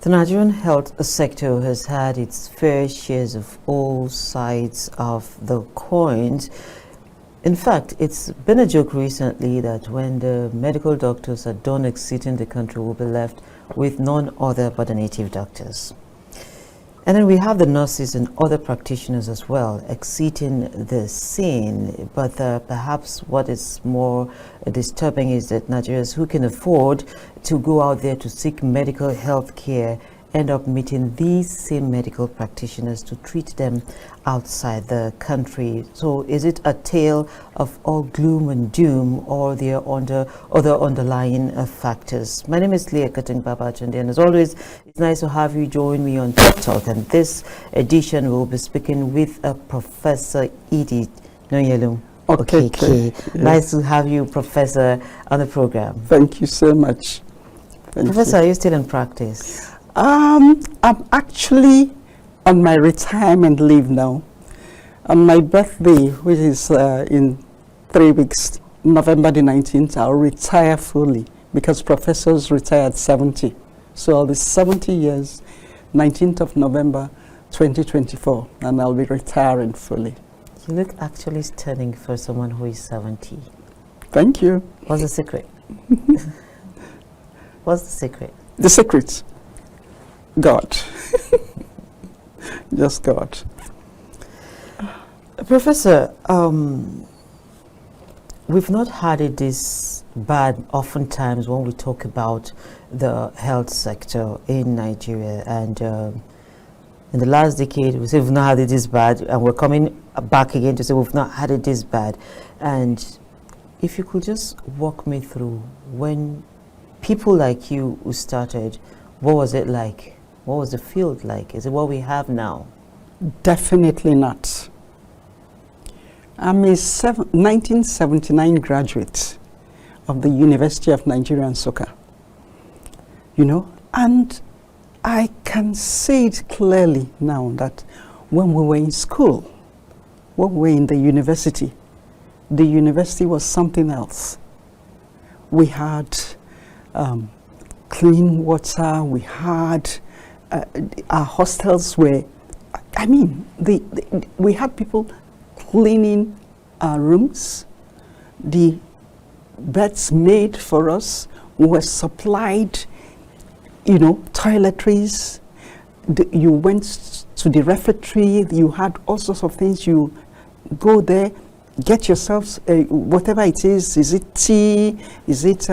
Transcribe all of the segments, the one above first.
The Nigerian health sector has had its fair shares of all sides of the coins. In fact, it's been a joke recently that when the medical doctors are done exiting the country, we'll be left with none other but the native doctors. And then we have the nurses and other practitioners as well exiting the scene. But perhaps what is more disturbing is that Nigerians who can afford to go out there to seek medical health care end up meeting these same medical practitioners to treat them outside the country. So is it a tale of all gloom and doom, or there are other underlying factors? My name is Leah Babatunde, and as always, it's nice to have you join me on Talk. And this edition we'll be speaking with Professor Edith Nonyelum Okeke. Yes. Nice to have you, Professor, on the program. Thank you so much. Professor, are you still in practice? I'm actually on my retirement leave now. On my birthday, which is in 3 weeks, November the 19th, I'll retire fully because professors retire at 70. So I'll be 70 years, 19th of November, 2024, and I'll be retiring fully. You look actually stunning for someone who is 70. Thank you. What's the secret? What's the secret? The secret? God. Just God. Professor, we've not had it this bad oftentimes when we talk about the health sector in Nigeria, and in the last decade we say we've not had it this bad, and we're coming back again to say we've not had it this bad. And if you could just walk me through, when people like you who started, what was it like? What was the field like? Is it what we have now? Definitely not. I'm a 1979 graduate of the University of Nigeria, Nsukka. You know, and I can say it clearly now that when we were in school, when we were in the university was something else. We had clean water, we had our hostels were, I mean, we had people cleaning our rooms, the beds made for us, we were supplied, you know, toiletries. You went to the refectory, you had all sorts of things. You go there, get yourselves whatever it is it tea, is it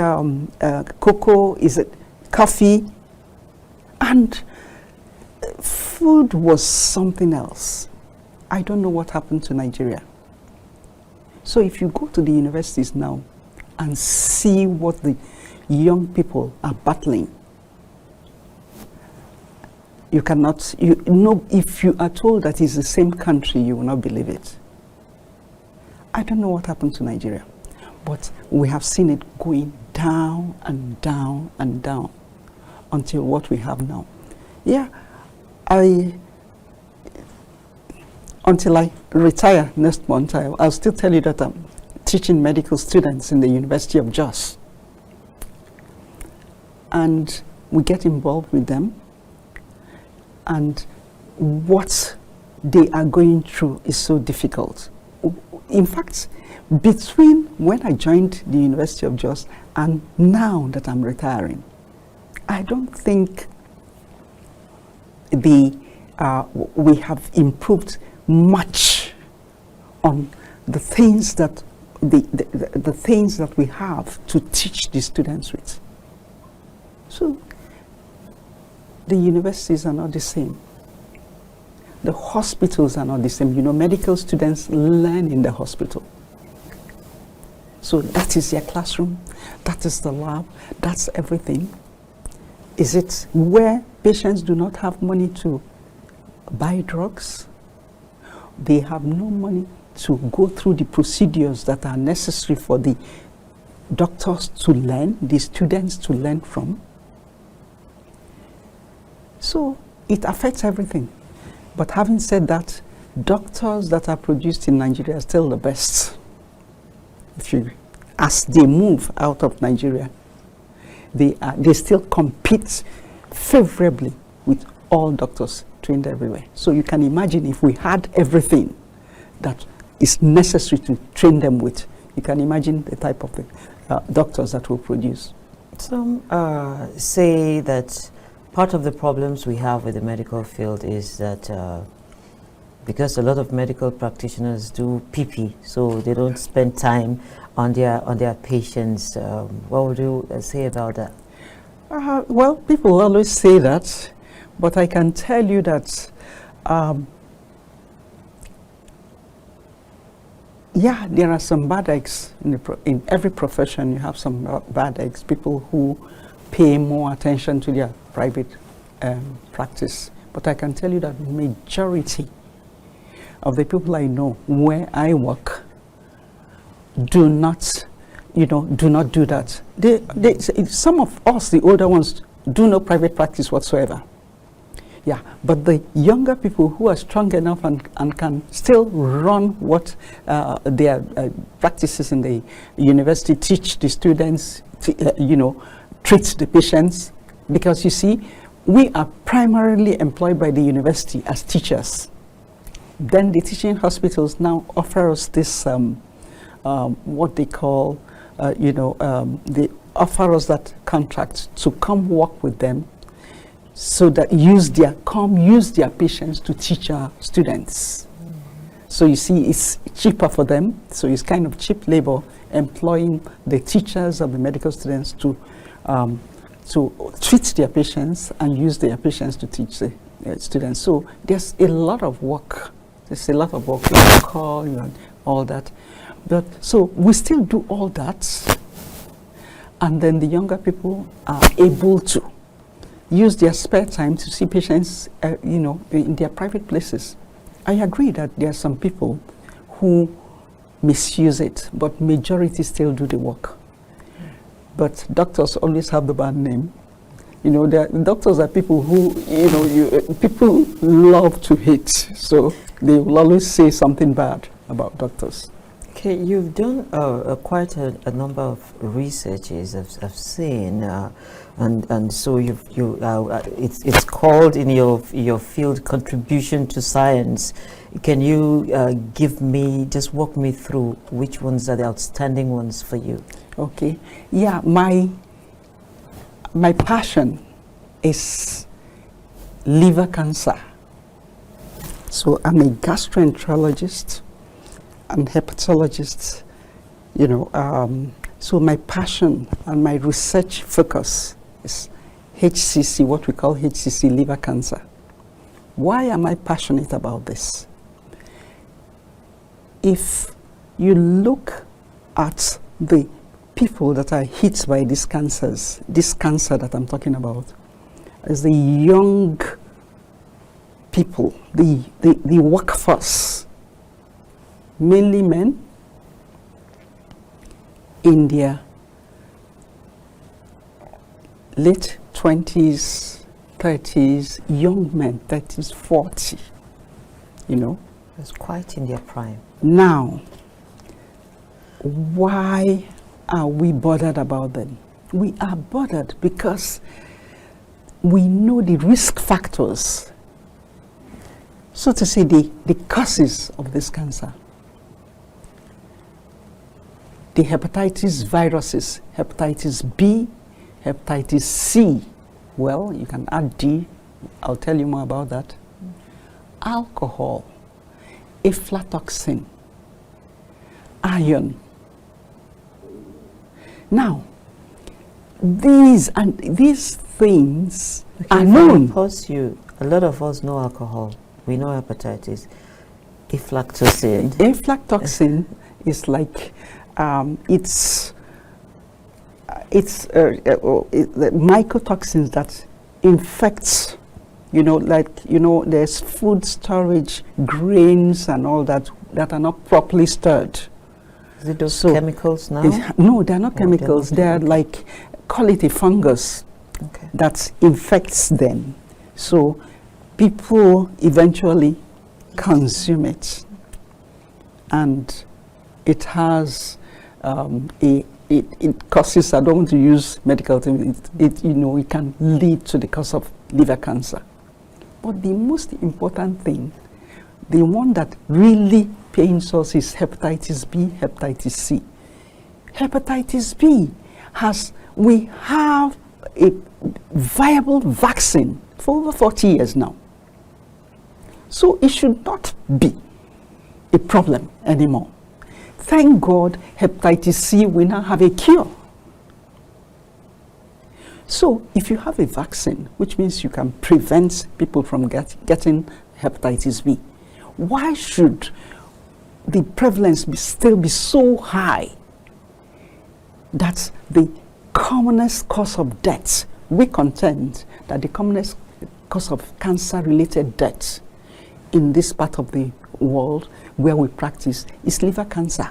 cocoa, is it coffee? And food was something else. I don't know what happened to Nigeria. So if you go to the universities now and see what the young people are battling, you cannot, you know, if you are told that it's the same country, you will not believe it. I don't know what happened to Nigeria, but we have seen it going down and down and down until what we have now. Yeah, until I retire next month, I'll still tell you that I'm teaching medical students in the University of Jos. And we get involved with them, and what they are going through is so difficult. In fact, between when I joined the University of Jos and now that I'm retiring, I don't think we have improved much on the things that the things that we have to teach the students with. So the universities are not the same. The hospitals are not the same. You know, medical students learn in the hospital. So that is their classroom, that is the lab, that's everything. Is it where patients do not have money to buy drugs? They have no money to go through the procedures that are necessary for the doctors to learn, the students to learn from. So it affects everything. But having said that, doctors that are produced in Nigeria are still the best. As they move out of Nigeria, they still compete favorably with all doctors trained everywhere. So you can imagine if we had everything that is necessary to train them with, you can imagine the type of doctors that will produce. Some say that part of the problems we have with the medical field is that because a lot of medical practitioners do PP, so they don't spend time on their patients. What would you say about that? Well, people always say that, but I can tell you that yeah, there are some bad eggs in every profession. You have some bad eggs, people who pay more attention to their private practice. But I can tell you that majority of the people I know where I work do not do that. Some of us, the older ones, do no private practice whatsoever. Yeah, but the younger people who are strong enough and can still run what their practices in the university, teach the students, treat the patients. Because you see, we are primarily employed by the university as teachers. Then the teaching hospitals now offer us this, what they call, they offer us that contract to come work with them, so that use their patients to teach our students. So you see, it's cheaper for them. So it's kind of cheap labor, employing the teachers of the medical students to treat their patients and use their patients to teach the students. So there's a lot of work. There's a lot of work, call and all that. But so we still do all that, and then the younger people are able to use their spare time to see patients, in their private places. I agree that there are some people who misuse it, but majority still do the work. But doctors always have the bad name. Doctors are people who, people love to hate. So they will always say something bad about doctors. Okay, you've done quite a number of researches I've seen, and so it's called in your field contribution to science. Can you walk me through which ones are the outstanding ones for you? Okay, yeah, my passion is liver cancer. So I'm a gastroenterologist and hepatologist, so my passion and my research focus is HCC, what we call HCC liver cancer. Why am I passionate about this? If you look at the people that are hit by these cancers, this cancer that I'm talking about, is the young people, the workforce, mainly men in their late 20s, 30s, young men, 30s, 40, It's quite in their prime. Now, why are we bothered about them? We are bothered because we know the risk factors, so to say, the causes of this cancer. The hepatitis viruses, hepatitis B, hepatitis C. Well, you can add D. I'll tell you more about that. Alcohol, aflatoxin, iron. Now, these things are known. Pause you. A lot of us know alcohol. We know hepatitis. Aflatoxin. Aflatoxin is like it's the mycotoxins that infects. There's food storage, grains, and all that are not properly stirred. Is it those chemicals now? No, they're not chemicals. They're like, call it a fungus that infects them. So people eventually consume it, and it has it causes. I don't want to use medical terms. It can lead to the cause of liver cancer. But the most important thing, the one that really pains us, is hepatitis B, hepatitis C. Hepatitis B we have a viable vaccine for over 40 years now. So it should not be a problem anymore. Thank God, hepatitis C, we now have a cure. So if you have a vaccine, which means you can prevent people from getting hepatitis B, why should the prevalence still be so high that the commonest cause of death, we contend that the commonest cause of cancer-related death in this part of the world where we practice is liver cancer?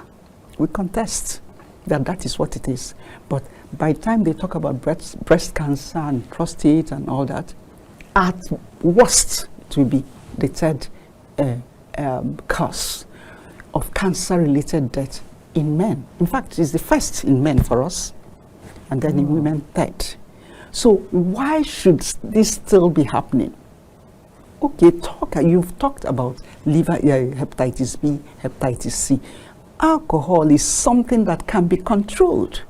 We contest that that is what it is. But by the time they talk about breast cancer and prostate and all that, at worst it will be the third cause of cancer-related death in men. In fact, it's the first in men for us, and then in women third. So why should this still be happening? Okay, you've talked about liver hepatitis B, hepatitis C. Alcohol is something that can be controlled.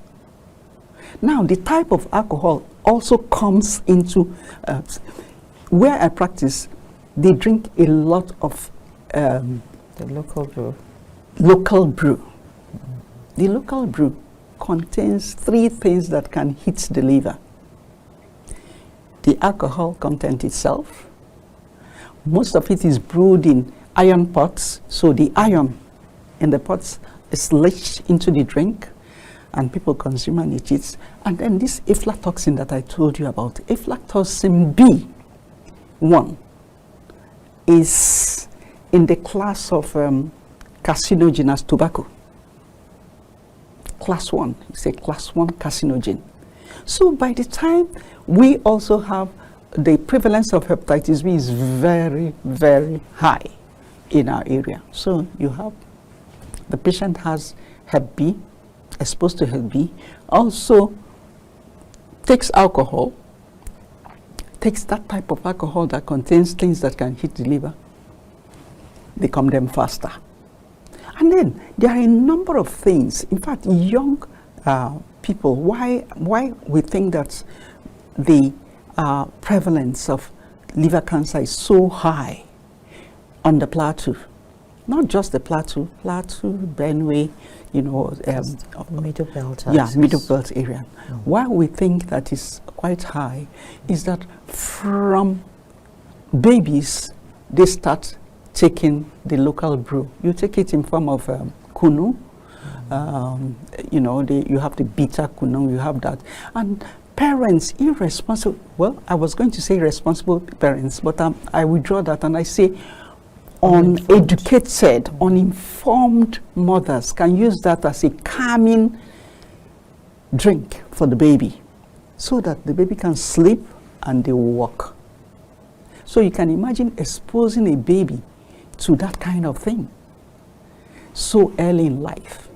Now, the type of alcohol also comes into where I practice. They drink a lot of the local brew. Local brew. The local brew contains 3 things that can hit the liver: the alcohol content itself. Most of it is brewed in iron pots, so the iron in the pots is leached into the drink, and people consume and eat it. And then this aflatoxin that I told you about, aflatoxin B1, is in the class of carcinogenous tobacco. Class 1, it's a class 1 carcinogen. So by the time we also have the prevalence of hepatitis B is very, very high in our area. So you have the patient has Hep B, exposed to Hep B, also takes alcohol, takes that type of alcohol that contains things that can hit the liver, they condemn faster. And then there are a number of things. In fact, young people, why we think that the prevalence of liver cancer is so high on the plateau. Not just the plateau, Benue, Middle Belt. Yeah, Middle Belt area. Why we think that is quite high is that from babies, they start taking the local brew. You take it in form of kunu. You have the bitter kunu, you have that. And parents, irresponsible, well, I was going to say responsible parents, but I withdraw that and I say uneducated, uninformed mothers can use that as a calming drink for the baby so that the baby can sleep and they will walk. So you can imagine exposing a baby to that kind of thing so early in life.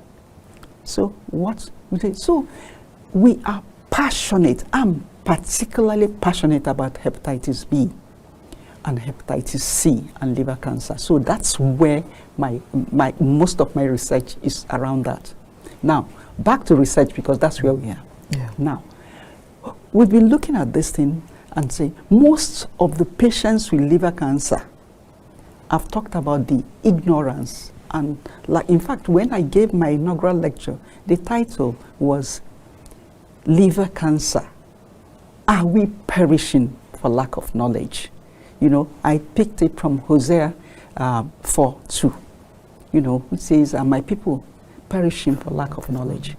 So what we say, so we are passionate. I'm particularly passionate about hepatitis B and hepatitis C and liver cancer. So that's where most of my research is around that. Now, back to research, because that's where we are. Yeah. Now, we've been looking at this thing and say most of the patients with liver cancer, I've talked about the ignorance. And in fact, when I gave my inaugural lecture, the title was Liver Cancer. Are we perishing for lack of knowledge? I picked it from Hosea 4:2, which says, are my people perishing for lack of knowledge?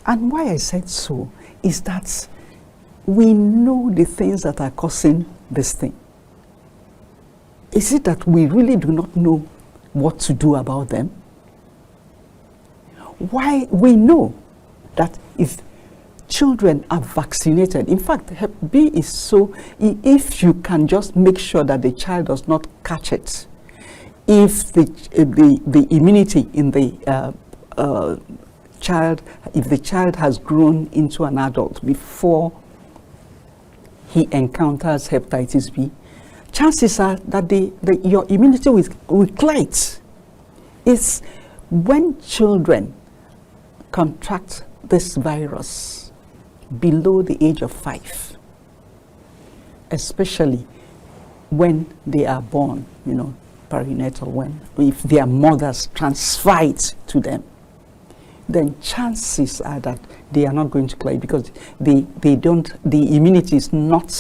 And why I said so is that we know the things that are causing this thing. Is it that we really do not know what to do about them? Why we know that if children are vaccinated, in fact, Hep B is so, if you can just make sure that the child does not catch it, if the immunity in the child, if the child has grown into an adult before he encounters hepatitis B, chances are that your immunity will clear it. It's when children contract this virus below the age of 5, especially when they are born, perinatal, if their mothers transfer it to them, then chances are that they are not going to clear it because the immunity is not,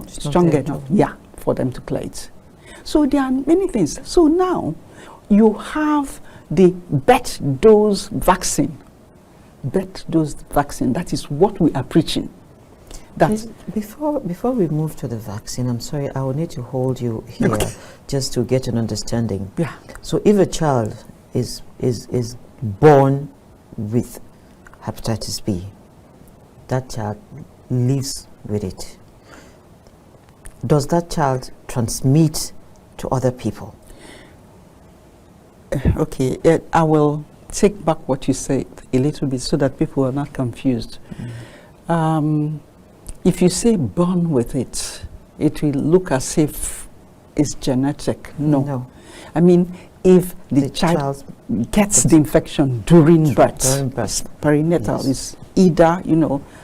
strong enough, for them to clear it. So there are many things. So now you have the birth dose vaccine. Birth dose vaccine, that is what we are preaching. Before we move to the vaccine, I'm sorry, I will need to hold you here just to get an understanding. Yeah. So if a child is born with hepatitis B, that child lives with it. Does that child transmit to other people? Okay, I will take back what you said a little bit so that people are not confused. If you say born with it, it will look as if it's genetic. No. I mean, if the child gets the infection during birth, perinatal is either,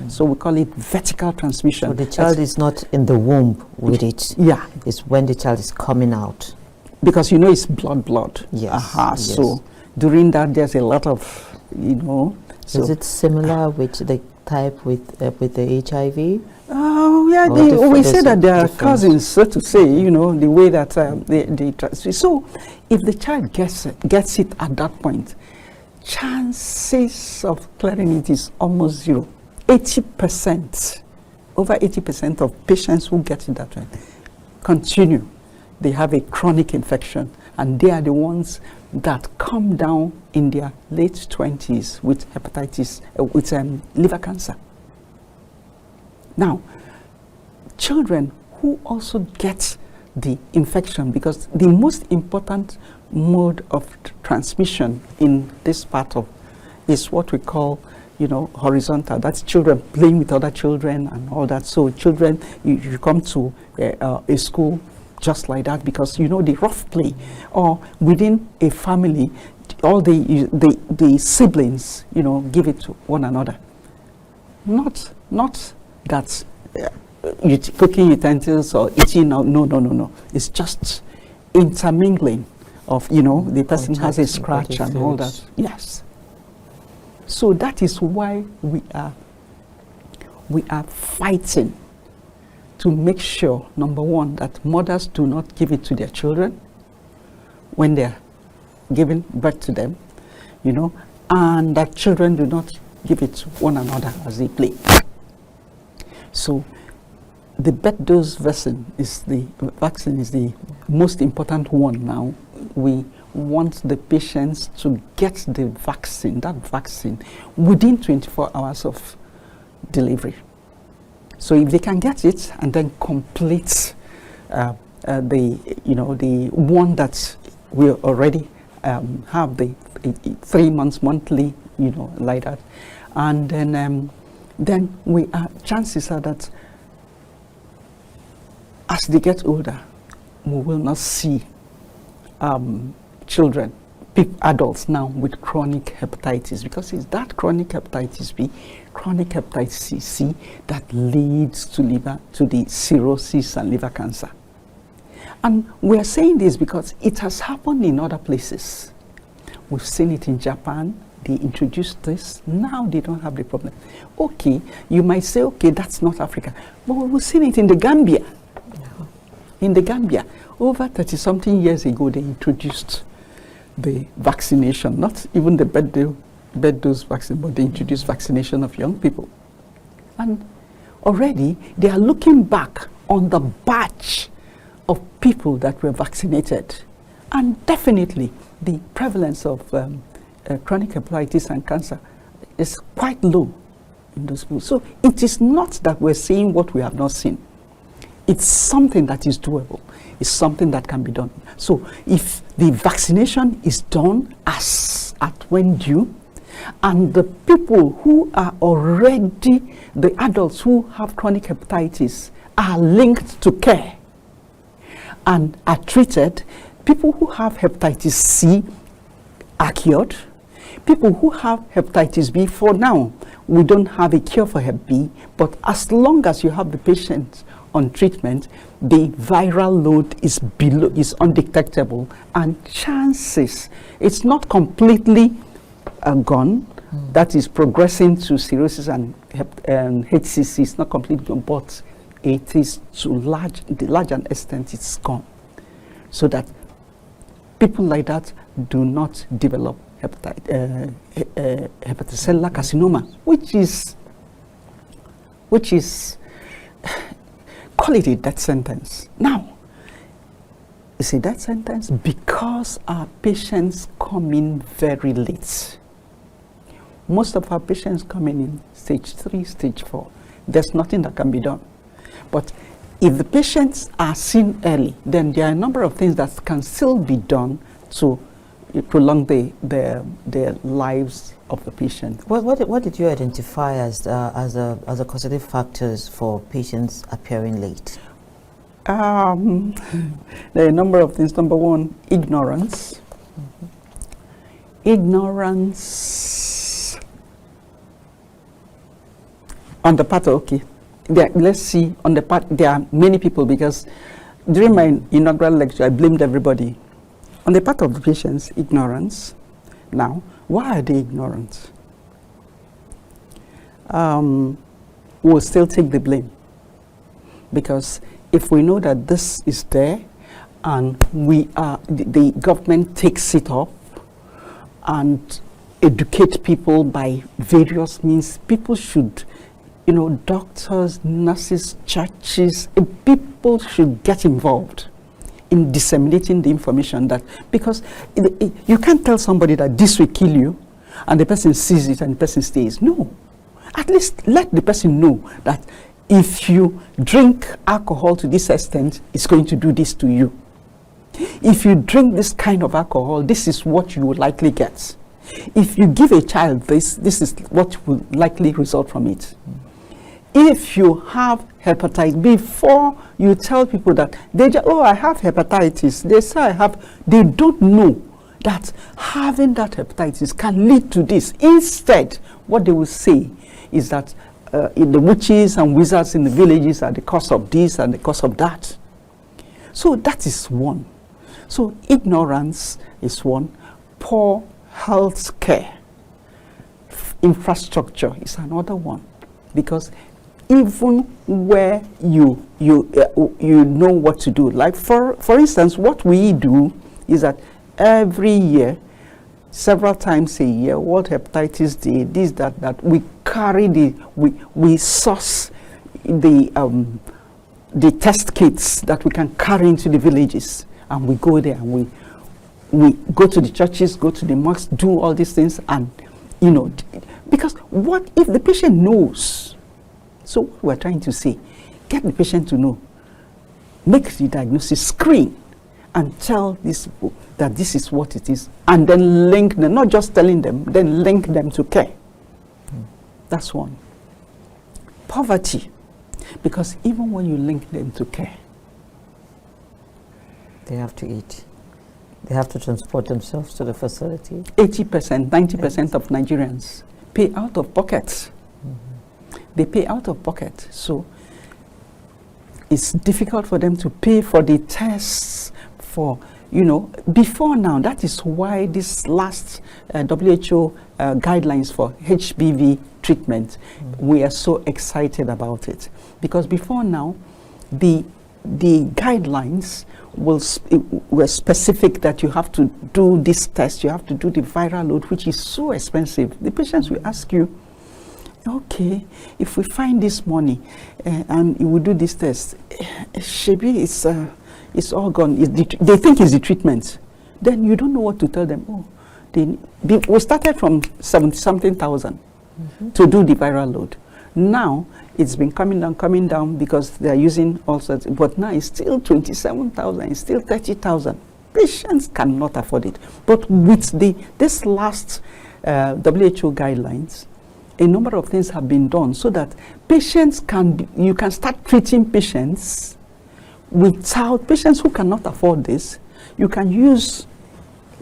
so we call it vertical transmission. So the child is not in the womb with it. Yeah. It's when the child is coming out. Because it's blood. Yes. Yes. So during that, there's a lot of, So is it similar with the type with the HIV? Oh, yeah. We say that they are cousins, so to say. The way that they transfer. So, if the child gets it at that point, chances of clearing it is almost zero. 80%, over 80% of patients who get it that way continue. They have a chronic infection, and they are the ones that come down in their late 20s with hepatitis, with liver cancer. Now, children who also get the infection, because the most important mode of transmission in this part of is what we call, horizontal. That's children playing with other children and all that. So children, you come to a school just like that because the rough play, or within a family, all the siblings, give it to one another. Not that cooking utensils or eating. No. It's just intermingling of the person has a scratch and all that. Yes. So that is why we are fighting to make sure, number one, that mothers do not give it to their children when they're giving birth to them, and that children do not give it to one another as they play. So the birth dose vaccine is the most important one now. We want the patients to get that vaccine within 24 hours of delivery. So if they can get it and then complete the one that we already have the 3 months monthly, like that, and then chances are that as they get older, we will not see children, adults now with chronic hepatitis, because it's that chronic hepatitis B, chronic hepatitis C that leads to the cirrhosis and liver cancer. And we are saying this because it has happened in other places. We've seen it in Japan. They introduced this. Now they don't have the problem. Okay, you might say, okay, that's not Africa. But we've seen it in the Gambia. Yeah. In the Gambia, over 30-something years ago, they introduced the vaccination, not even the bed dose vaccine, but they introduced vaccination of young people. And already they are looking back on the batch of people that were vaccinated. And definitely the prevalence of chronic hepatitis and cancer is quite low in those people. So it is not that we're saying what we have not seen. It's something that is doable. It's something that can be done. So if the vaccination is done as at when due, and the people who are already, the adults who have chronic hepatitis are linked to care, and are treated. People who have hepatitis C are cured. People who have hepatitis B, for now, we don't have a cure for Hep B, but as long as you have the patient on treatment, the viral load is undetectable, and chances, it's not completely gone, that is progressing to cirrhosis and HCC, it's not completely gone, but it is to the large extent it's gone, so that people like that do not develop hepatocellular carcinoma, which is call it a death sentence. Now, it's a death sentence because our patients come in very late. Most of our patients come in stage 3, stage 4. There's nothing that can be done. But if the patients are seen early, then there are a number of things that can still be done to prolong the lives of the patient. What did you identify as a causative factors for patients appearing late? There are a number of things. Number one, ignorance. Ignorance on the part of, let's see, on the part, there are many people, because during my inaugural lecture, I blamed everybody. On the part of the patients, ignorance. Now, why are they ignorant? We'll still take the blame, because if we know that this is there and the government takes it up and educate people by various means, people should, doctors, nurses, churches, people should get involved in disseminating the information, that because you can't tell somebody that this will kill you and the person sees it and the person stays. No, at least let the person know that if you drink alcohol to this extent, it's going to do this to you. If you drink this kind of alcohol, this is what you will likely get. If you give a child this is what will likely result from it. If you have hepatitis, before you tell people that I have hepatitis, they say they don't know that having that hepatitis can lead to this. Instead, what they will say is that the witches and wizards in the villages are the cause of this and the cause of that. So that is one. So ignorance is one. Poor health care infrastructure is another one, because even where you know what to do, like for instance, what we do is that every year, several times a year, World Hepatitis Day, this, that, we carry we source the test kits that we can carry into the villages, and we go there and we go to the churches, go to the mosques, do all these things, and because what if the patient knows? So what we're trying to say, get the patient to know, make the diagnosis, screen, and tell these people that this is what it is, and then link them, not just telling them, then link them to care. That's one. Poverty, because even when you link them to care, they have to eat. They have to transport themselves to the facility. 80%, 90% of Nigerians pay out of pocket. They pay out of pocket, so it's difficult for them to pay for the tests for, before now. That is why this last WHO guidelines for HPV treatment, we are so excited about it, because before now, the guidelines were specific that you have to do this test, you have to do the viral load, which is so expensive. The patients will ask you, okay, if we find this money and we do this test, Shebi, it's all gone. They think it's the treatment. Then you don't know what to tell them. We started from 70-something thousand to do the viral load. Now it's been coming down because they are using all sorts. But now it's still 27,000. It's still 30,000. Patients cannot afford it. But with this last WHO guidelines, a number of things have been done so that patients you can start treating patients without patients who cannot afford this, you can use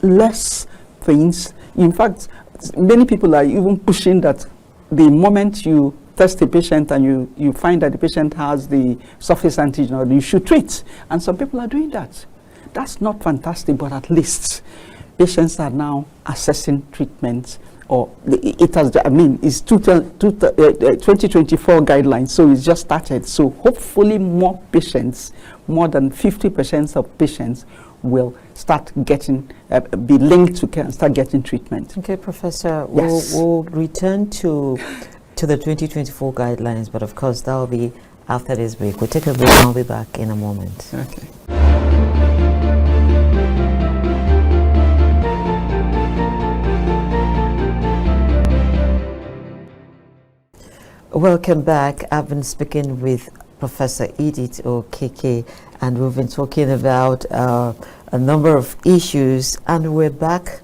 less things. In fact, many people are even pushing that the moment you test a patient and you find that the patient has the surface antigen, you should treat. And some people are doing that. That's not fantastic, but at least patients are now assessing treatment, or it has, I mean, it's 2024 guidelines, so it's just started. So hopefully more patients, more than 50% of patients will start getting, be linked to care and start getting treatment. Okay, Professor, Yes. we'll return to the 2024 guidelines, but of course that will be after this break. We'll take a break and we'll be back in a moment. Okay. Welcome back. I've been speaking with Professor Edith Okeke, and we've been talking about a number of issues, and we're back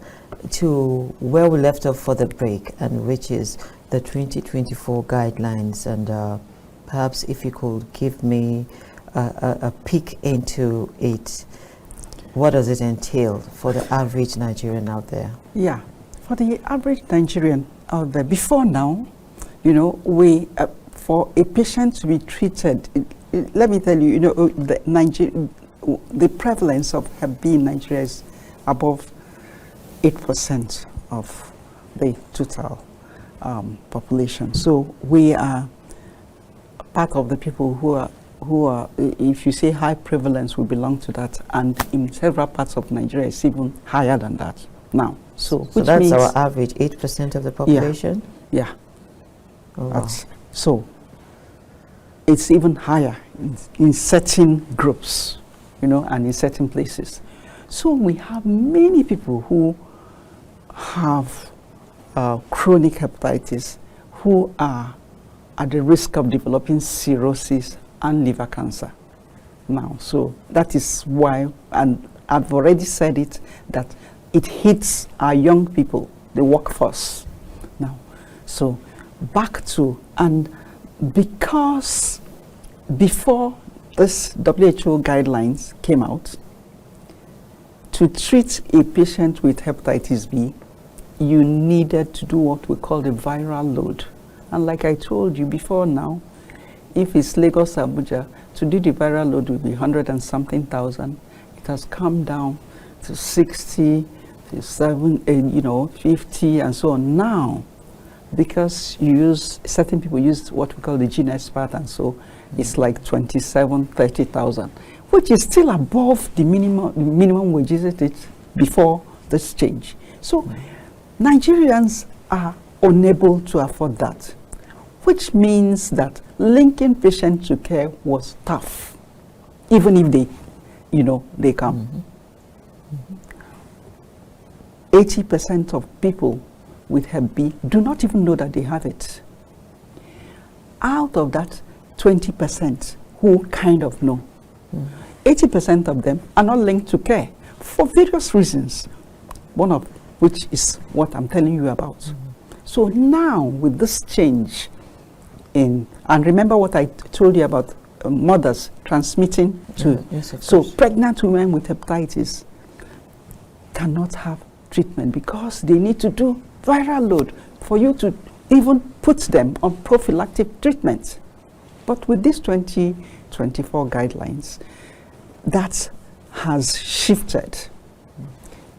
to where we left off for the break, and which is the 2024 guidelines. And perhaps if you could give me a peek into it, what does it entail for the average Nigerian out there? Yeah, for the average Nigerian out there, before now, you know, we for a patient to be treated, let me tell you, you know, the prevalence of Hep B in Nigeria is above 8% of the total population. So we are part of the people who are, if you say high prevalence, we belong to that, and in several parts of Nigeria it's even higher than that now. So which that's means our average, 8% of the population? Yeah. Oh, wow. So it's even higher in certain groups, you know, and in certain places. So we have many people who have chronic hepatitis who are at the risk of developing cirrhosis and liver cancer now. So that is why, and I've already said it, that it hits our young people, the workforce now. So back to, and because before this WHO guidelines came out, to treat a patient with hepatitis B, you needed to do what we call the viral load. And like I told you before now, if it's Lagos, Abuja, to do the viral load will be 100 and something thousand. It has come down to 60, to 50 and so on. Now, because certain people use what we call the gene expert, and so it's like 30,000, which is still above the minimum wage, isn't it, before this change. So Nigerians are unable to afford that, which means that linking patient to care was tough, even if they come. 80% of people with Hep B do not even know that they have it. Out of that 20% who kind of know, 80% of them are not linked to care for various reasons, one of which is what I'm telling you about. So now with this change and remember what I told you about mothers transmitting to, so pregnant women with hepatitis cannot have treatment because they need to do viral load for you to even put them on prophylactic treatment. But with these 2024 guidelines, that has shifted.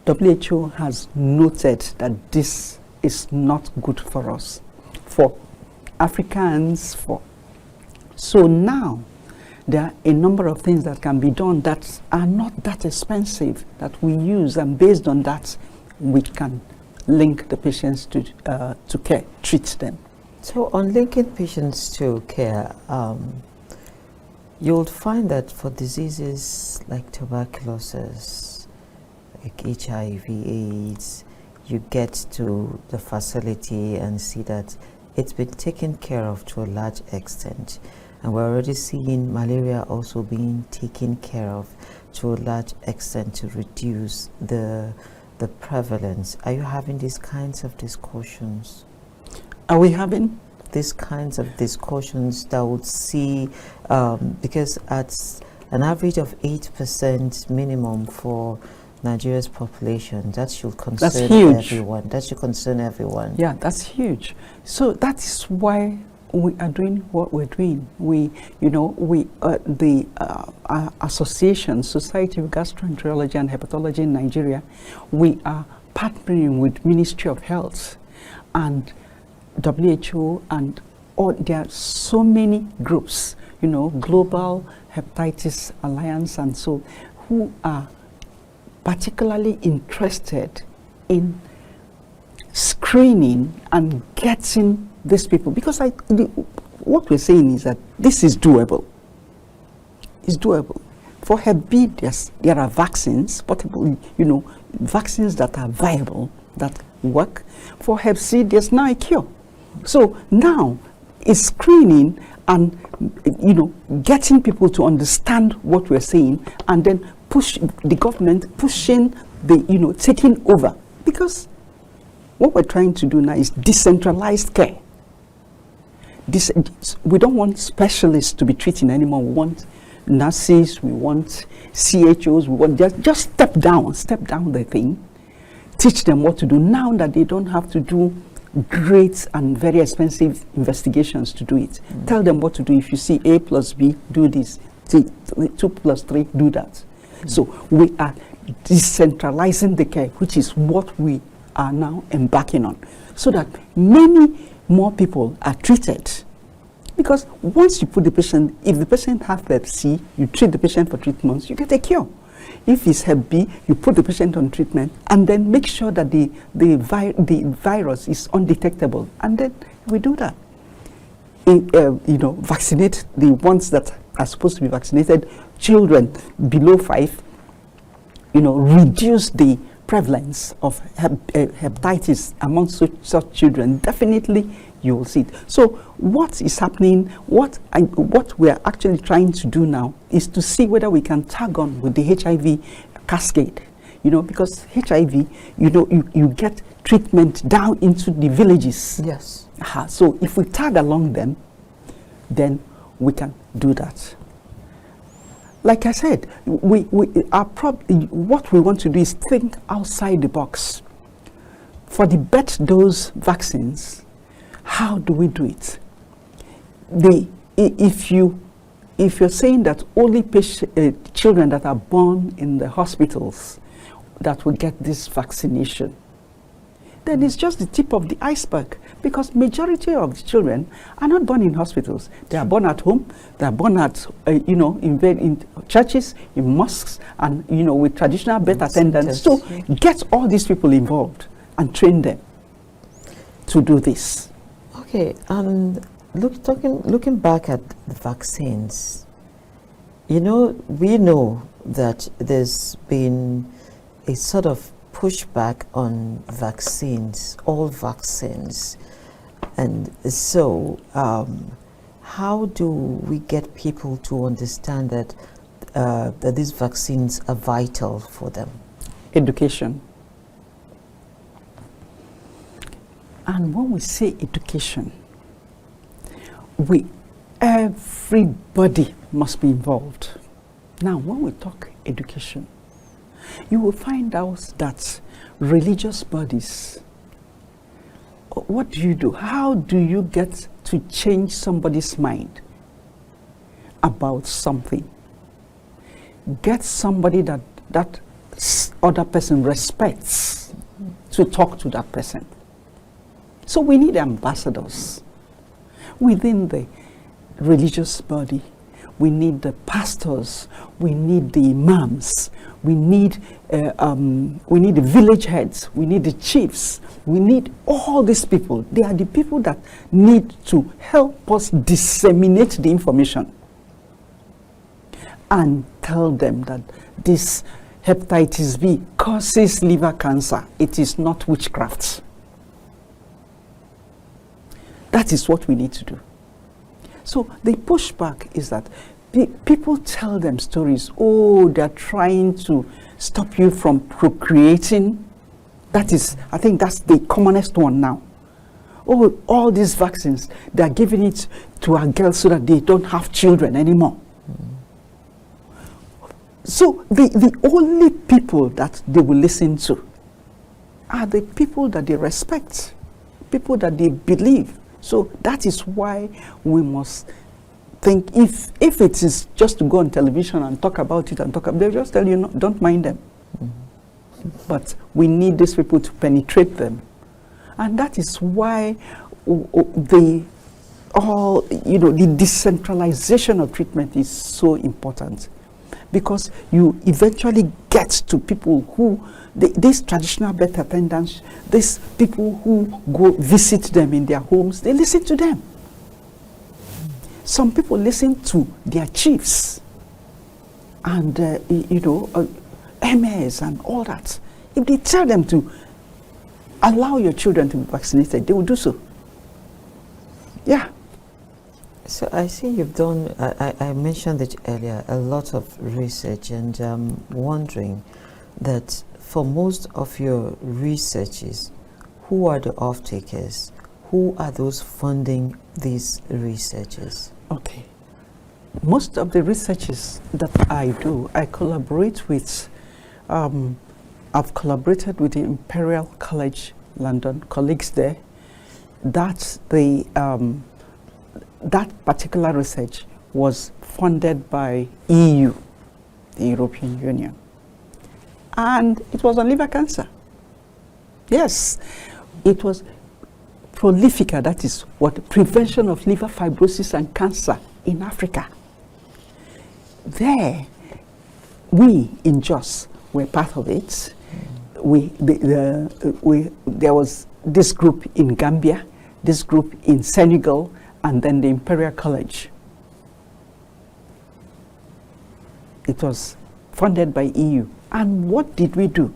WHO has noted that this is not good for us, for Africans. So now there are a number of things that can be done that are not that expensive that we use, and based on that we can link the patients to care, treat them. So on linking patients to care, you'll find that for diseases like tuberculosis, like HIV, AIDS, you get to the facility and see that it's been taken care of to a large extent. And we're already seeing malaria also being taken care of to a large extent to reduce the prevalence. Are you having these kinds of discussions? Are we having these kinds of discussions that would see, because an average of 8% minimum for Nigeria's population. That should concern everyone. That should concern everyone. Yeah, that's huge. So that is why we are doing what we're doing. We, the association, Society of Gastroenterology and Hepatology in Nigeria, we are partnering with Ministry of Health and WHO, and there are so many groups, Global Hepatitis Alliance and so, who are particularly interested in screening and getting these people, because what we're saying is that this is doable. It's doable. For Hep B, there are vaccines, portable, vaccines that are viable, that work. For Hep C, there's now a cure. So now it's screening and getting people to understand what we're saying, and then push the government, pushing the taking over, because what we're trying to do now is decentralized care. We don't want specialists to be treating anymore. We want nurses, we want CHOs, we want just step down the thing, teach them what to do now that they don't have to do great and very expensive investigations to do it. Tell them what to do. If you see A plus B, do this. 2 plus 3, do that. So we are decentralizing the care, which is what we are now embarking on, so that many more people are treated. Because once you put the patient, if the patient has Hep C, you treat the patient for 3 months, you get a cure. If it's Hep B, you put the patient on treatment and then make sure that the virus is undetectable, and then we do that. Vaccinate the ones that are supposed to be vaccinated, children below 5, reduce the prevalence of hepatitis among such children. Definitely you will see it. So what is happening, what we are actually trying to do now is to see whether we can tag on with the HIV cascade, because HIV, you get treatment down into the villages. Yes. So if we tag along them, then we can do that. Like I said, what we want to do is think outside the box. For the bet dose vaccines, how do we do it? If you're saying that only children that are born in the hospitals that will get this vaccination, then it's just the tip of the iceberg, because majority of the children are not born in hospitals. They are born at home. They are born at in churches, in mosques, and with traditional birth attendants. So get all these people involved and train them to do this. Okay, looking back at the vaccines, we know that there's been a sort of pushback on vaccines, all vaccines. And so how do we get people to understand that these vaccines are vital for them? Education. And when we say education, everybody must be involved. Now, when we talk education, you will find out that religious bodies, what do you do? How do you get to change somebody's mind about something? Get somebody that other person respects to talk to that person. So we need ambassadors within the religious body. We need the pastors, we need the imams, we need the village heads, we need the chiefs, we need all these people. They are the people that need to help us disseminate the information and tell them that this hepatitis B causes liver cancer. It is not witchcraft. That is what we need to do. So the pushback is that people tell them stories. Oh, they're trying to stop you from procreating. That is, I think that's the commonest one now. Oh, all these vaccines, they're giving it to our girls so that they don't have children anymore. So the only people that they will listen to are the people that they respect, people that they believe. So that is why we must think, if it is just to go on television and talk about it and talk about, they'll just tell you, no, don't mind them. But we need these people to penetrate them. And that is why the decentralization of treatment is so important. Because you eventually get to people who, these traditional birth attendants, these people who go visit them in their homes, they listen to them. Some people listen to their chiefs and, MS and all that. If they tell them to allow your children to be vaccinated, they will do so. Yeah. So I see you've done, I mentioned it earlier, a lot of research, and I'm wondering that for most of your researches, who are the off-takers? Who are those funding these researches? Okay. Most of the researches that I do, I collaborate with, I've collaborated with the Imperial College London, colleagues there. That's the, that particular research was funded by EU, the European Union. And it was on liver cancer. Yes, it was Prolifica, that is what, prevention of liver fibrosis and cancer in Africa. There, we in JOS were part of it. There was this group in Gambia, this group in Senegal, and then the Imperial College. It was funded by EU. And what did we do?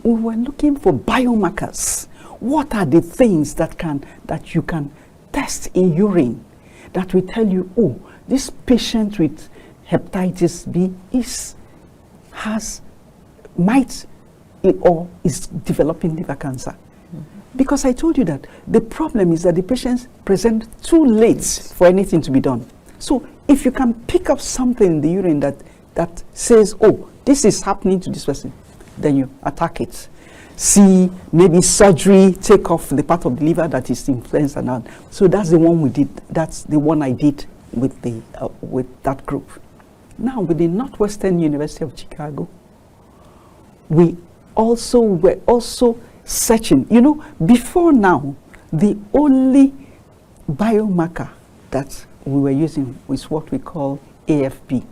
We were looking for biomarkers. What are the things that you can test in urine that will tell you, oh, this patient with hepatitis B is developing liver cancer? Because I told you that the problem is that the patients present too late for anything to be done. So if you can pick up something in the urine that says, oh, this is happening to this person, then you attack it. See, maybe surgery, take off the part of the liver that is influenced and on. So that's the one we did. That's the one I did with that group. Now with the Northwestern University of Chicago, we were also searching. You know, before now, the only biomarker that we were using was what we call AFP.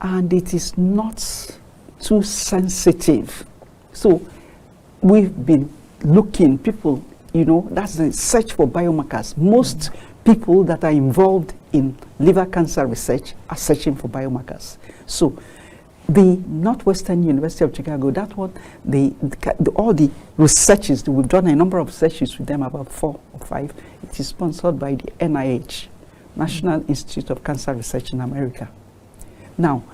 And it is not too sensitive. So we've been looking, people, that's the search for biomarkers. Most people that are involved in liver cancer research are searching for biomarkers. So the Northwestern University of Chicago, that one, all the researches, we've done a number of researches with them, about 4 or 5. It is sponsored by the NIH, National Institute of Cancer Research in America. Now,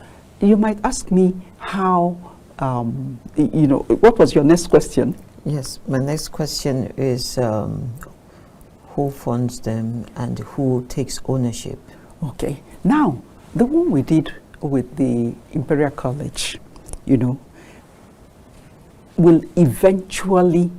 you might ask me how, what was your next question? Yes, my next question is who funds them and who takes ownership? Okay. Now, the one we did with the Imperial College, will eventually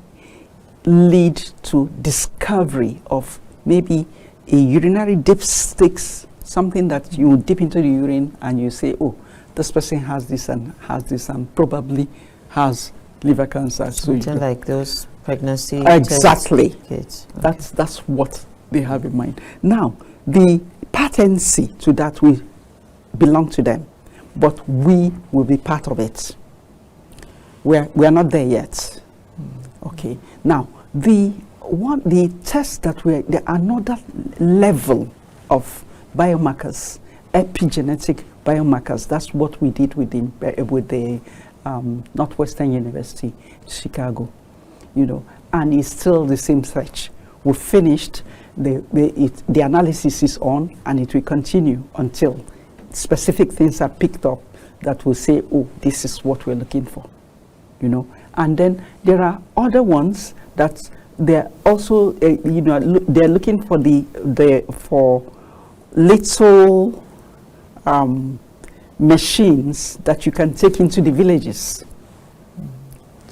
lead to discovery of maybe a urinary dipsticks, something that you dip into the urine and you say, oh, this person has this and probably has liver cancer. Something like those pregnancy exactly kids. Okay. That's what they have in mind. Now, the patency to that will belong to them, but we will be part of it. We are not there yet. Okay. Now, the test that there are another level of biomarkers, epigenetic biomarkers. That's what we did with the Northwestern University, Chicago, and it's still the same search. We finished, the analysis is on, and it will continue until specific things are picked up that will say, oh, this is what we're looking for, And then there are other ones that they're also, they're looking for for little machines that you can take into the villages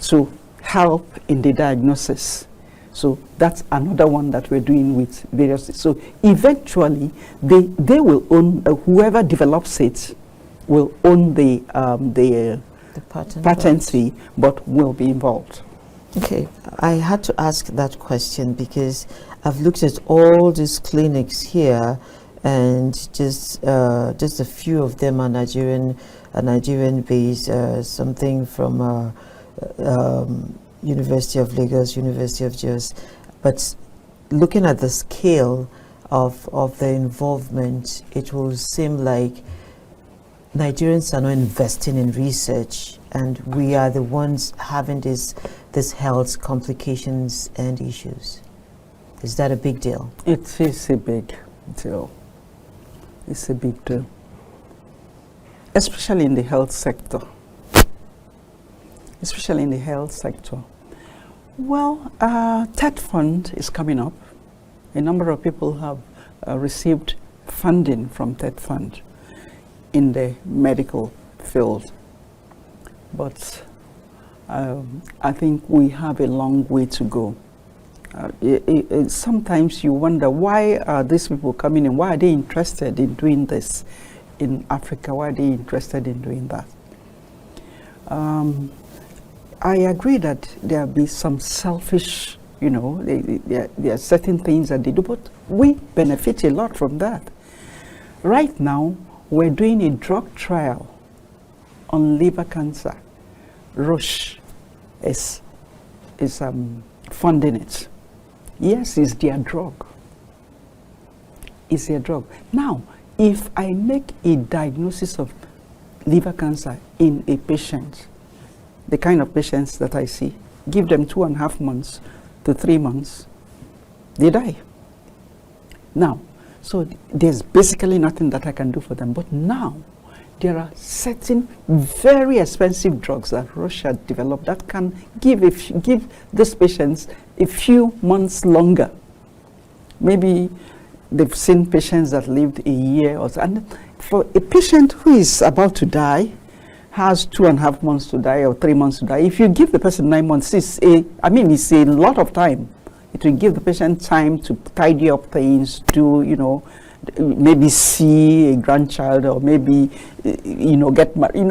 to help in the diagnosis. So that's another one that we're doing with various. So eventually, they will own, whoever develops it will own the patent fee, but will be involved. Okay, I had to ask that question because I've looked at all these clinics here, and just a few of them are Nigerian based. Something from University of Lagos, University of Jos, but looking at the scale of the involvement, it will seem like Nigerians are not investing in research, and we are the ones having this health complications and issues. Is that a big deal? It is a big deal. It's a big deal, especially in the health sector. Especially in the health sector. Well, TED Fund is coming up. A number of people have received funding from TED Fund in the medical field. But I think we have a long way to go. Sometimes you wonder, why are these people coming in? Why are they interested in doing this in Africa? Why are they interested in doing that? I agree that there be some selfish, there are certain things that they do, but we benefit a lot from that. Right now, we're doing a drug trial on liver cancer. Roche is funding it. Yes, it's their drug. It's their drug. Now, if I make a diagnosis of liver cancer in a patient, the kind of patients that I see, give them 2.5 months to 3 months, they die. Now, so there's basically nothing that I can do for them. But now, there are certain very expensive drugs that Russia developed that can give these patients a few months longer. Maybe they've seen patients that lived a year or so. And for a patient who is about to die, has 2.5 months to die or 3 months to die, if you give the person 9 months, it's a lot of time. It will give the patient time to tidy up things, to, maybe see a grandchild, or maybe, get married.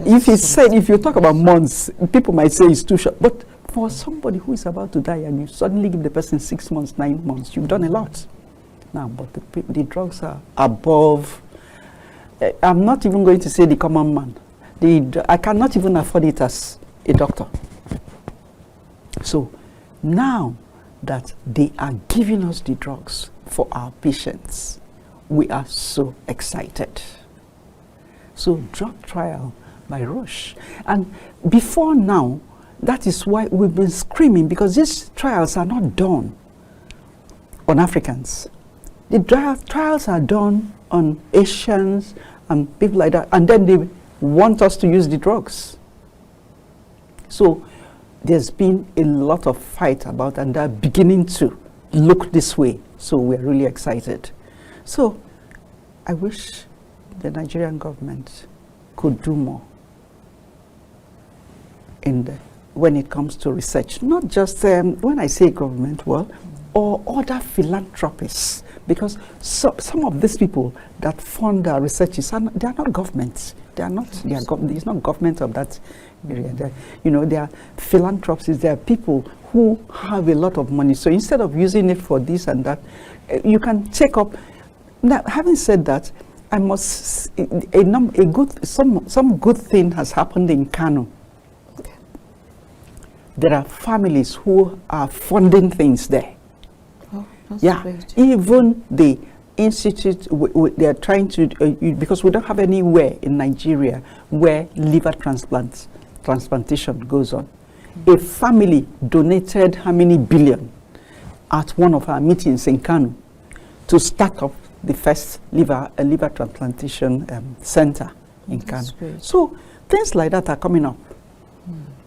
If you talk about months, people might say it's too short. But for somebody who is about to die and you suddenly give the person 6 months, 9 months, you've done a lot. Now, but the drugs are above. I'm not even going to say the common man. I cannot even afford it as a doctor. So now that they are giving us the drugs for our patients, we are so excited. So drug trial by Roche. And before now, that is why we've been screaming, because these trials are not done on Africans. The trials are done on Asians and people like that, and then they want us to use the drugs. So there's been a lot of fight about, and they're beginning to look this way. So we're really excited. So I wish the Nigerian government could do more when it comes to research. Not just, when I say government, or other philanthropists, because some of these people that fund our researchers, they are not governments. It's not government of that area. They are philanthropists. They are people who have a lot of money. So instead of using it for this and that, you can take up. Now, having said that, I must some good thing has happened in Kano. Okay. There are families who are funding things there. Oh, that's great. Even the institute, they are trying to, because we don't have anywhere in Nigeria where liver transplantation goes on. A family donated how many billion at one of our meetings in Kano to start up the first liver transplantation center in Kano. So things like that are coming up.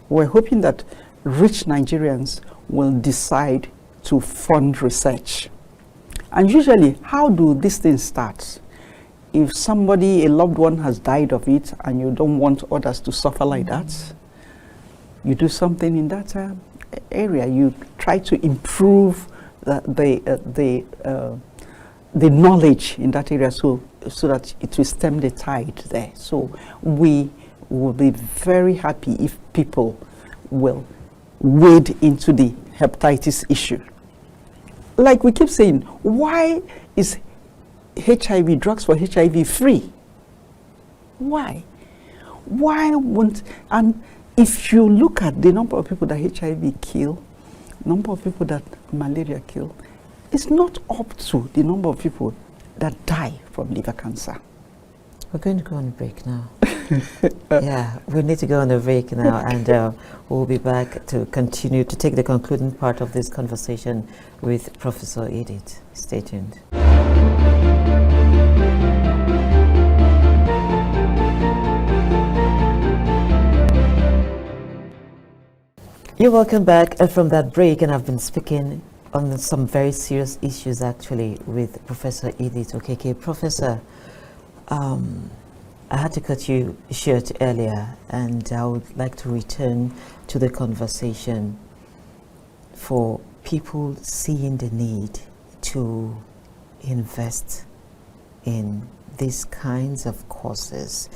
We're hoping that rich Nigerians will decide to fund research. And usually, how do these things start? if somebody, a loved one has died of it and you don't want others to suffer like that, you do something in that area. You try to improve the knowledge in that area so that it will stem the tide there. So we will be very happy if people will wade into the hepatitis issue. Like we keep saying, why is HIV, drugs for HIV free? Why? Why won't, and if you look at the number of people that HIV kill, number of people that malaria kill, it's not up to the number of people that die from liver cancer. We're going to go on a break now. Yeah, we need to go on a break now, and we'll be back to continue to take the concluding part of this conversation with Professor Edith. Stay tuned. You're welcome back from that break, and I've been speaking on some very serious issues actually with Professor Edith Okeke. Professor, I had to cut you short earlier, and I would like to return to the conversation for people seeing the need to invest in these kinds of courses.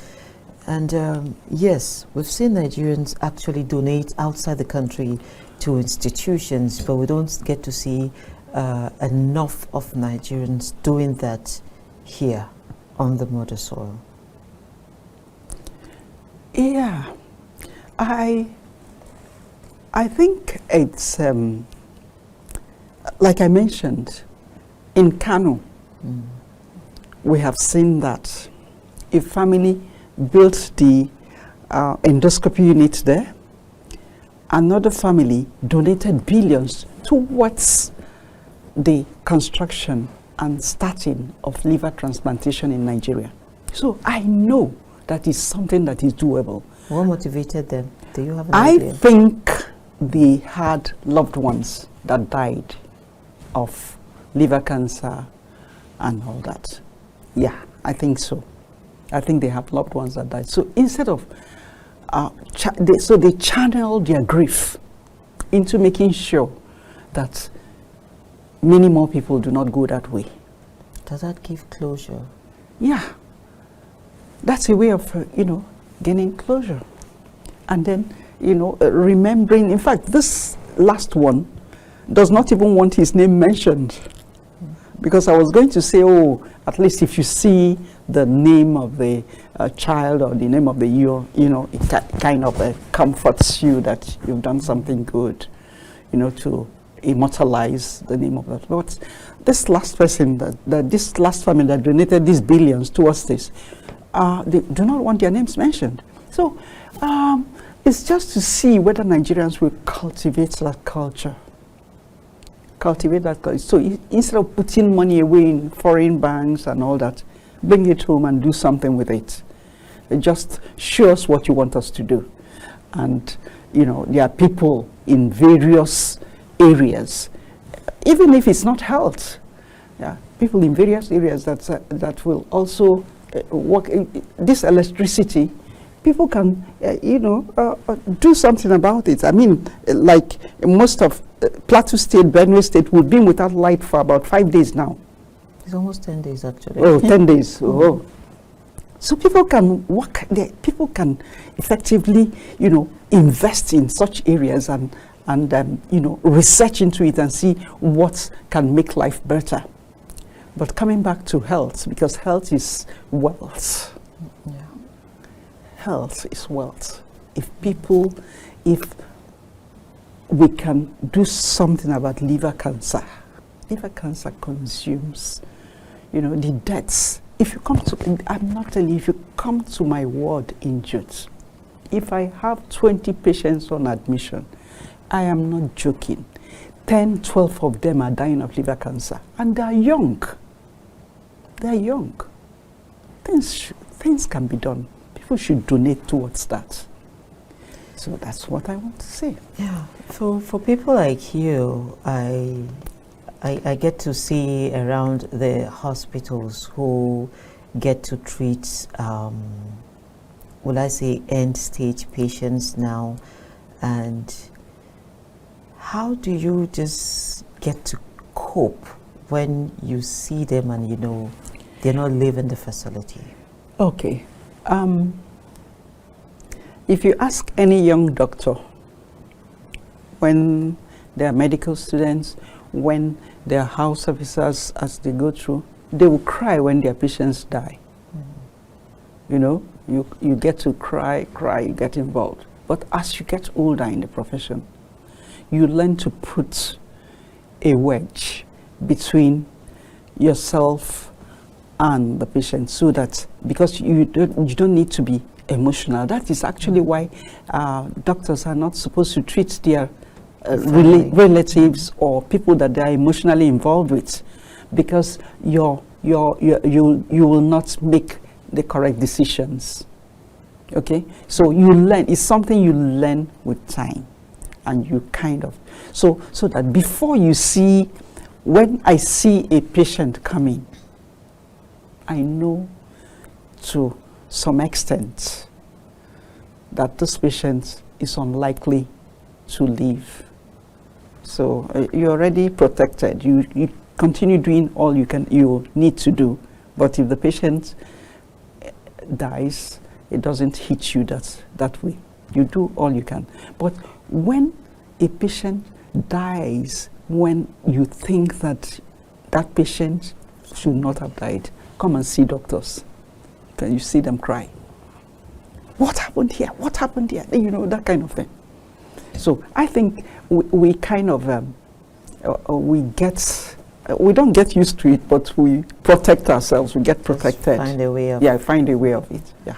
And yes, we've seen Nigerians actually donate outside the country to institutions, but we don't get to see enough of Nigerians doing that here on the mother soil. Yeah, I think it's like I mentioned, in Kano, we have seen that a family built the endoscopy unit there. Another family donated billions towards the construction and starting of liver transplantation in Nigeria. So I know that is something that is doable. What motivated them? Do you have an idea? I think they had loved ones that died of liver cancer and all that. Yeah, I think so. I think they have loved ones that died. So instead of, they channel their grief into making sure that many more people do not go that way. Does that give closure? Yeah. That's a way of, gaining closure. And then, remembering, in fact, this last one does not even want his name mentioned. Because I was going to say, at least if you see the name of the child or the name of the year, it kind of comforts you that you've done something good, to immortalize the name of that. But this last person, this last family that donated these billions towards this, they do not want their names mentioned. So it's just to see whether Nigerians will cultivate that culture. So instead of putting money away in foreign banks and all that, bring it home and do something with it. Just show us what you want us to do. And, there are people in various areas, even if it's not health, people in various areas that will also work. This electricity, people can, do something about it. I mean, like most of Plateau State, Benue State, we've been without light for about 5 days now. It's almost 10 days actually. Oh, 10 days. Oh. So people can work there. People can effectively, invest in such areas and research into it and see what can make life better. But coming back to health, because health is wealth. Yeah. Health is wealth. If we can do something about liver cancer consumes, the deaths. If you come to, I'm not telling you, if you come to my ward in Jute, if I have 20 patients on admission, I am not joking. 10, 12 of them are dying of liver cancer, and they're young. They're young. Things can be done. People should donate towards that. So that's what I want to say. Yeah, for people like you, I get to see around the hospitals who get to treat, will I say, end-stage patients now? And how do you just get to cope when you see them and you know they're not leaving the facility? Okay. If you ask any young doctor, when they are medical students, when they are house officers, as they go through, they will cry when their patients die. You know, you get to cry, you get involved. But as you get older in the profession, you learn to put a wedge between yourself and the patient, so that, because you don't need to be emotional. That is actually why doctors are not supposed to treat their relatives or people that they are emotionally involved with, because you will not make the correct decisions. Okay, so you learn. It's something you learn with time, and you kind of so that before you see, when I see a patient coming, I know to some extent that this patient is unlikely to live. So you're already protected. You continue doing all you need to do. But if the patient dies, it doesn't hit you that way. You do all you can. But when a patient dies, when you think that that patient should not have died, come and see doctors. Can you see them cry? What happened here? What happened here? You know, that kind of thing. So I think we kind of, we don't get used to it, but we protect ourselves. We get protected. Just find a way of it. Find a way of it. Yeah.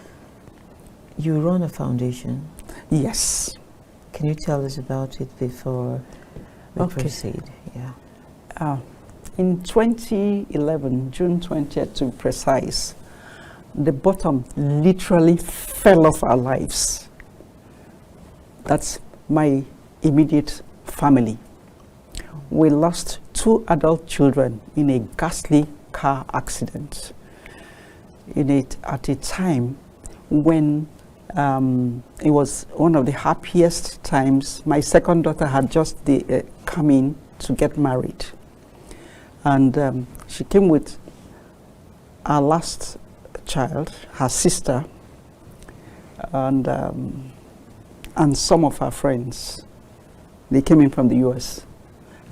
You run a foundation. Yes. Can you tell us about it before we proceed? Yeah. In 2011, June 20th to be precise, the bottom literally fell off our lives. That's my immediate family. We lost 2 adult children in a ghastly car accident. At a time when it was one of the happiest times. My second daughter had just come in to get married. And she came with our last child, her sister, and some of her friends. They came in from the US.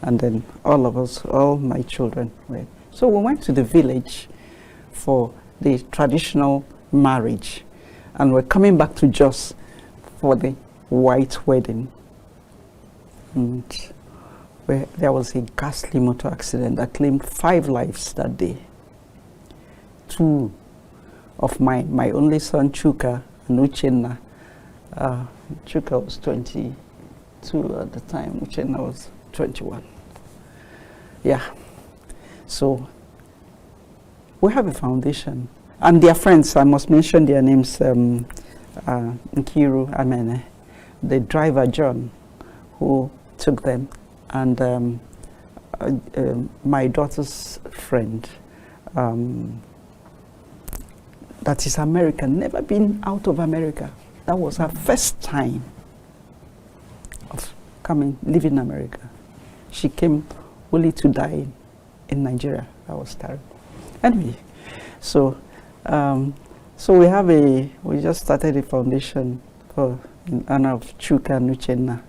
And then all of us, all my children were. So we went to the village for the traditional marriage. And we're coming back to Jos for the white wedding. And there was a ghastly motor accident that claimed 5 lives that day. 2 of my only son, Chuka, and Uchenna. Chuka was 22 at the time. Uchenna was 21. Yeah. So we have a foundation. And their friends, I must mention their names, Nkiru Amene, the driver John, who took them, and my daughter's friend, that is American, never been out of America. That was her first time of living in America. She came only to die in Nigeria. That was terrible. Anyway, so we just started a foundation in honor of Chuka and Uchenna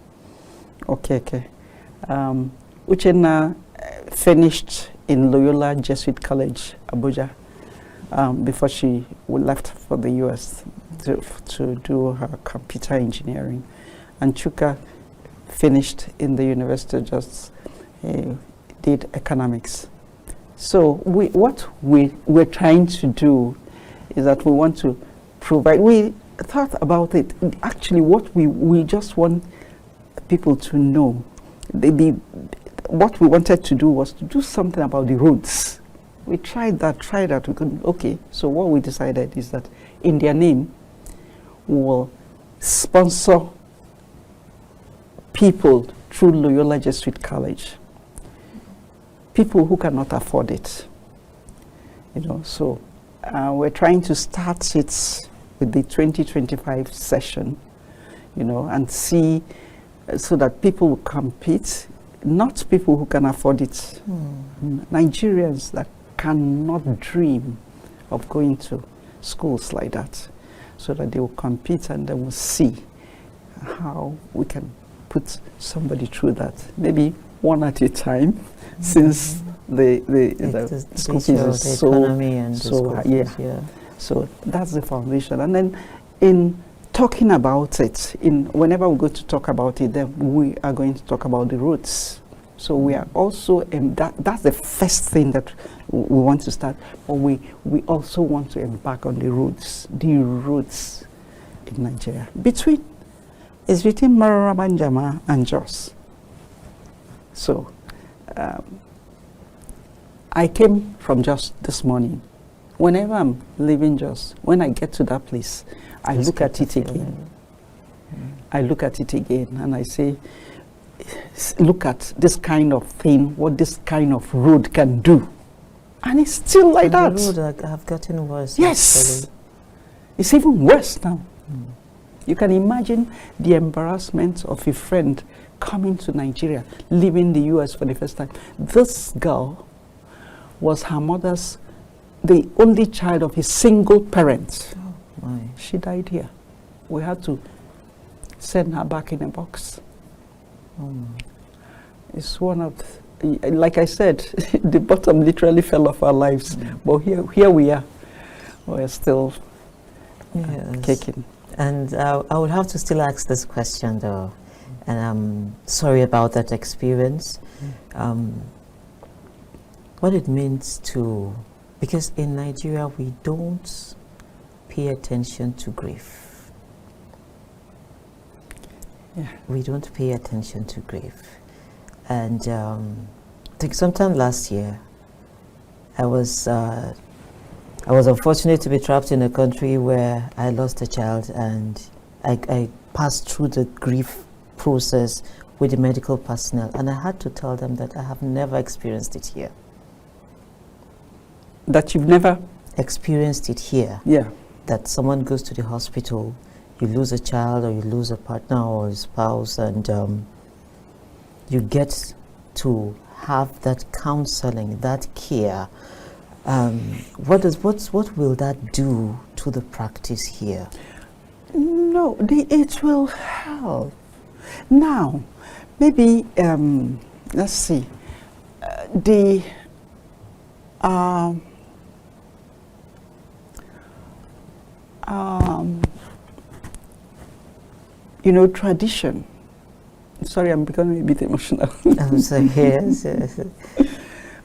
Okeke. Uchenna finished in Loyola Jesuit College, Abuja, before she left for the US to do her computer engineering. And Chuka finished in the University of Jos, did economics. So what we're trying to do is that we want to provide, we thought about it, actually what we just want people to know. What we wanted to do was to do something about the roads. We tried that, we couldn't. Okay, so what we decided is that in their name, we will sponsor people through Loyola Jesuit College. People who cannot afford it. You know, so we're trying to start it with the 2025 session, you know, and see so that people will compete, not people who can afford it. Nigerians that cannot dream of going to schools like that, so that they will compete and then we'll see how we can put somebody through that. Maybe one at a time, since the school fees is so high. Yeah. So that's the foundation. And then in talking about it, whenever we go to talk about it, then we are going to talk about the roots. So we are also, that's the first thing that we want to start, but we also want to embark on the roots in Nigeria. It's between Mararabanjama and Jos. So I came from Jos this morning. Whenever I'm leaving Jos, when I get to that place, I look at it again. I look at it again and I say, look at this kind of thing, what this kind of road can do. And it's still like that. The road have gotten worse. Yes. Actually. It's even worse now. You can imagine the embarrassment of a friend coming to Nigeria, leaving the US for the first time. This girl was her mother's, the only child of a single parent. Oh, my. She died here. We had to send her back in a box. It's one of, like I said, the bottom literally fell off our lives. But here we are. We're still kicking. And I would have to still ask this question though, and I'm sorry about that experience. What it means to, because in Nigeria we don't pay attention to grief. Yeah. We don't pay attention to grief. And I think sometime last year, I was unfortunate to be trapped in a country where I lost a child, and I passed through the grief process with the medical personnel, and I had to tell them that I have never experienced it here. That you've never experienced it here? Yeah. That someone goes to the hospital, you lose a child or you lose a partner or a spouse, and you get to have that counseling, that care. What will that do to the practice here? No, it will help. Now, maybe let's see. You know, tradition. Sorry, I'm becoming a bit emotional. I'm sorry. Yes.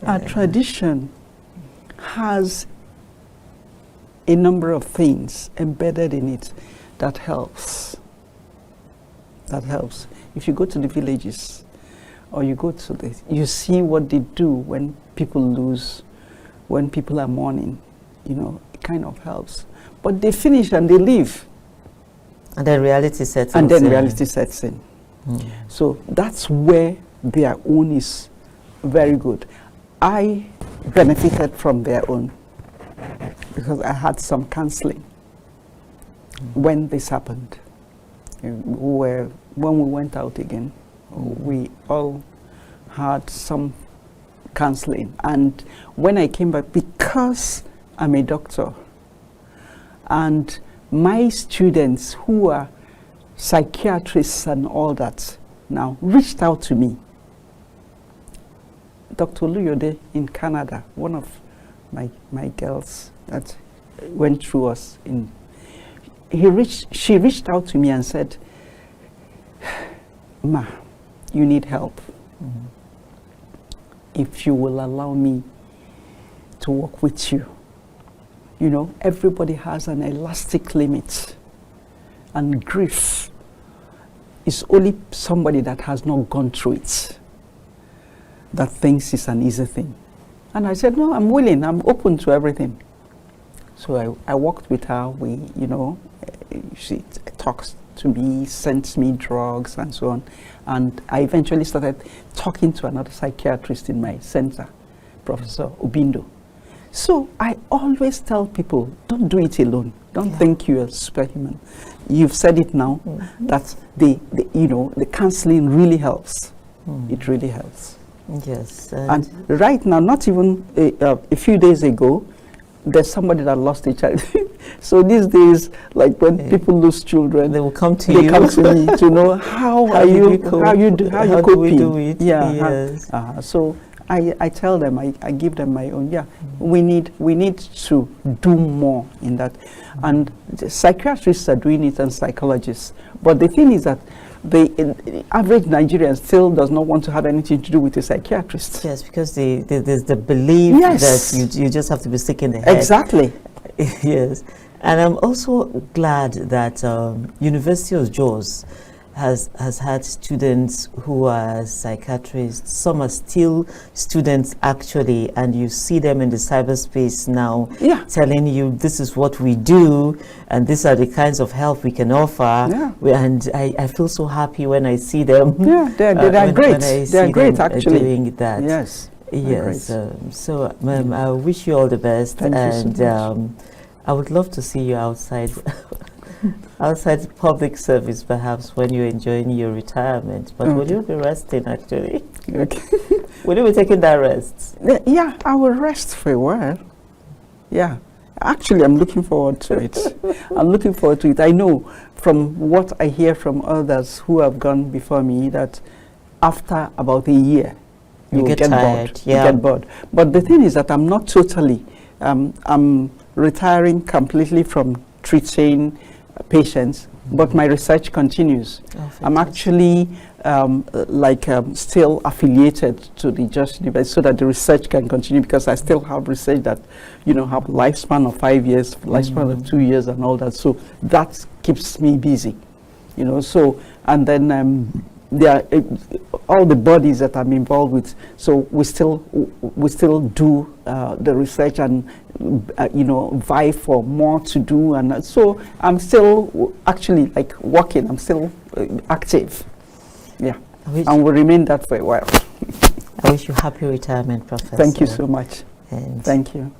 Our tradition has a number of things embedded in it that helps. That helps. If you go to the villages, or you go to you see what they do when people lose, when people are mourning. You know, it kind of helps. But they finish and they leave. And then reality sets in. And then reality sets in. So that's where their own is very good. I benefited from their own because I had some counseling when this happened. When we went out again, we all had some counseling. And when I came back, because I'm a doctor, and my students who are psychiatrists and all that now reached out to me. Dr. Luyode in Canada, one of my girls that went through us, she reached out to me and said, "Ma, you need help. If you will allow me to work with you." You know, everybody has an elastic limit, and grief is only somebody that has not gone through it that thinks it's an easy thing. And I said, no, I'm willing, I'm open to everything. So I worked with her. She talks to me, sends me drugs and so on. And I eventually started talking to another psychiatrist in my center, Professor Obindo. So I always tell people, don't do it alone. Don't think you're superhuman. You've said it now, that the counseling really helps. It really helps. Yes. And right now, not even a few days ago, there's somebody that lost a child. So these days, like when people lose children, they will come to you. They come to me to know how you coping. Do we do it? Yeah. Yes. So I tell them, I give them my own. Yeah, we need to do more in that, and the psychiatrists are doing it and psychologists. But the thing is that the average Nigerian still does not want to have anything to do with a psychiatrist. Yes, because there's the belief that you just have to be sick in the head. Exactly. Yes, and I'm also glad that University of Jos has had students who are psychiatrists. Some are still students actually, and you see them in the cyberspace now, telling you this is what we do and these are the kinds of help we can offer. And I feel so happy when I see them. Yeah, they're great. They're great actually doing that. Yes. Yes. So, ma'am, I wish you all the best. Thank you so much. I would love to see you outside. Outside public service, perhaps, when you're enjoying your retirement. But will you be resting, actually? Okay. Will you be taking that rest? Yeah, I will rest for a while. Yeah. Actually, I'm looking forward to it. I'm looking forward to it. I know from what I hear from others who have gone before me that after about a year, you get tired. Bored. Yeah. You get bored. But the thing is that I'm not totally, I'm retiring completely from treating patients, but my research continues. I'm actually still affiliated to the Jos University so that the research can continue, because I still have research that have lifespan of 5 years, lifespan of 2 years and all that. So that keeps me busy, so, and then there are all the bodies that I'm involved with, so we still do the research and vie for more to do, and so I'm still actually working. I'm still active, and will remain that for a while. I wish you happy retirement, Professor. Thank you so much. And thank you.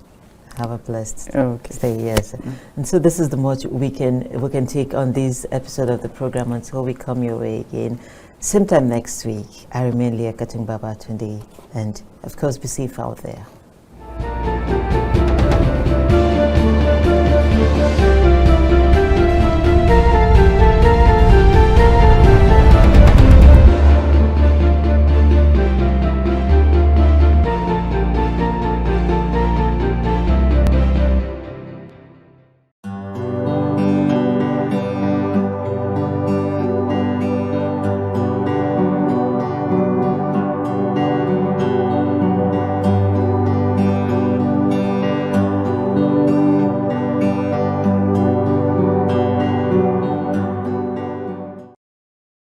Have a blessed stay. Yes. And so this is the much we can take on this episode of the program until we come your way again. Same time next week. I remain Leah Katung Babatunde, and of course be safe out there.